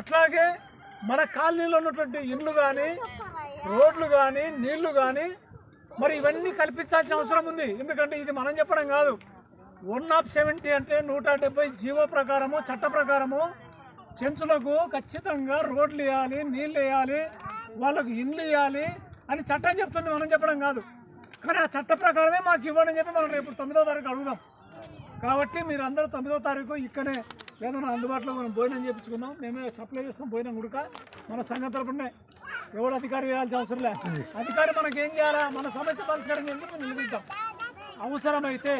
అట్లాగే మన కాలనీలో ఉన్నటువంటి ఇండ్లు కానీ రోడ్లు కానీ నీళ్లు కానీ మరి ఇవన్నీ కల్పించాల్సిన అవసరం ఉంది. ఎందుకంటే ఇది మనం చెప్పడం కాదు. 1/70 అంటే 170 జీవో ప్రకారము చట్ట ప్రకారము చెంచులకు ఖచ్చితంగా రోడ్లు వేయాలి, నీళ్ళు వేయాలి, వాళ్ళకు ఇండ్లు ఇవ్వాలి అని చట్టం చెప్తుంది, మనం చెప్పడం కాదు. కానీ ఆ చట్ట ప్రకారమే మాకు ఇవ్వండి అని చెప్పి మనం రేపు 9వ తారీఖు అడుగుదాం. కాబట్టి మీరు అందరూ 9వ తారీఖు ఇక్కడనే ఏదైనా అందుబాటులో మనం భోజనం చేయించుకున్నాం. మేమే సప్లై చేస్తాం భోజనం గుడక మన సంఘం తరపునే. ఎవడు అధికారి వేయాల్సిన అవసరం లేదు. అధికారి మనకి ఏం చేయాలా, మన సమస్య పరిష్కారం ఎందుకు నిలబెడతాం. అవసరమైతే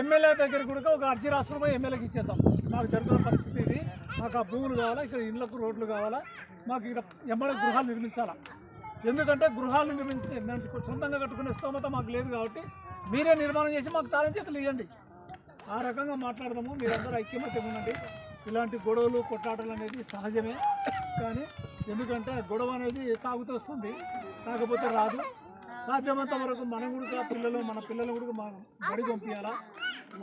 ఎమ్మెల్యే దగ్గర కూడా ఒక అర్జీ రాసుకుని పోయి ఎమ్మెల్యేకి ఇచ్చేద్దాం. మాకు జరుగుతున్న పరిస్థితి ఇది, మాకు ఆ భూములు కావాలా, ఇక్కడ ఇళ్లకు రోడ్లు కావాలా, మాకు ఇక్కడ ఎమ్మెల్యే గృహాలు నిర్మించాలా. ఎందుకంటే గృహాలు నిర్మించి మేము సొంతంగా కట్టుకునే స్తోమత మాకు లేదు. కాబట్టి మీరే నిర్మాణం చేసి మాకు తాళం చేతులు ఇవ్వండి. ఆ రకంగా మాట్లాడదాము. మీరందరూ ఐక్యమత్యం ఉండండి. ఇలాంటి గొడవలు కొట్లాటలు అనేది సహజమే. కానీ ఎందుకంటే గొడవ అనేది తాగుతూ వస్తుంది, కాకపోతే రాదు. సాధ్యమంత వరకు మనం కూడా మన పిల్లలు కూడా బడి పంపించాలా.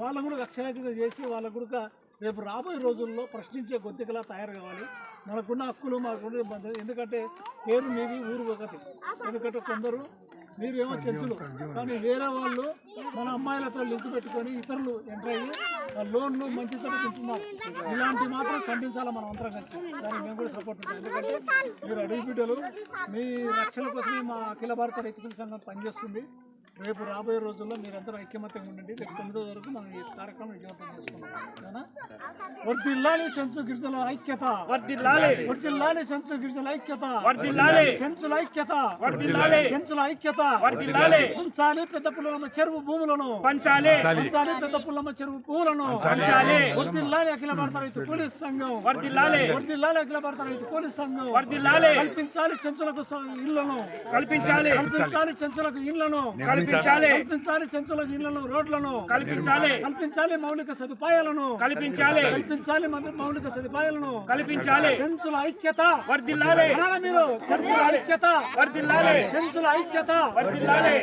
వాళ్ళకు కూడా అక్షరాస్యత చేసి వాళ్ళకు కూడా రేపు రాబోయే రోజుల్లో ప్రశ్నించే గొంతుకలా తయారు కావాలి. మనకున్న హక్కులు మాకు, ఎందుకంటే పేరు మీది ఊరు ఒకటి. ఎందుకంటే కొందరు మీరు ఏమో చెంచులు, కానీ వేరే వాళ్ళు మన అమ్మాయిలతో లింక్ పెట్టుకొని ఇతరులు ఎంటర్ అయ్యి లోన్లు మంచి చెడ్డ తింటున్నారు. ఇలాంటి మాత్రం ఖండించాలా మనం అందరం కలిసి. దానికి మేము కూడా సపోర్ట్ ఉంటాం. ఎందుకంటే మీరు అడవి బిడ్డలు, మీ రక్షణ కోసమే మా అఖిల భారత రైతుల సంఘం పనిచేస్తుంది. రేపు రాబోయే రోజుల్లో మీరందరూ ఐక్యమత్యంగా ఉండండి. రేపు 9వ వరకు మనం ఈ కార్యక్రమం విజయవంతం చేసుకున్నాం. వర్ధిల్లాలి చెంచు గిరిజల ఐక్యత, వర్ధిల్లాలి చెంచు గిరిజల ఐక్యత, చెంచుల ఐక్యత, చెంచుల ఐక్యత, పంచాలి పెద్ద పుల్లమ్మ చెరువు భూములను, పంచాలి పెద్ద పుల్లమ్మ చెరువు భూములను, వర్ధిల్లాలి అఖిల భారత రైతు పోలీస్ సంఘం, వర్ధిల్లాలి అఖిల భారత రైతు పోలీస్ సంఘం, కల్పించాలి చెంచులకు ఇళ్లను, కల్పించాలి చెంచులకు ఇళ్లను, కల్పించాలి చెంచులకు ఇళ్లను, రోడ్లను కల్పించాలి మౌలిక సదుపాయాలను మౌలిక సదుపాయాలను కల్పించాలి. చెంచుల ఐక్యత వర్ధిల్లాలి, మీరు చెంచుల ఐక్యత వర్ధిల్లాలి, చెంచుల ఐక్యత వర్ధిల్లాలి.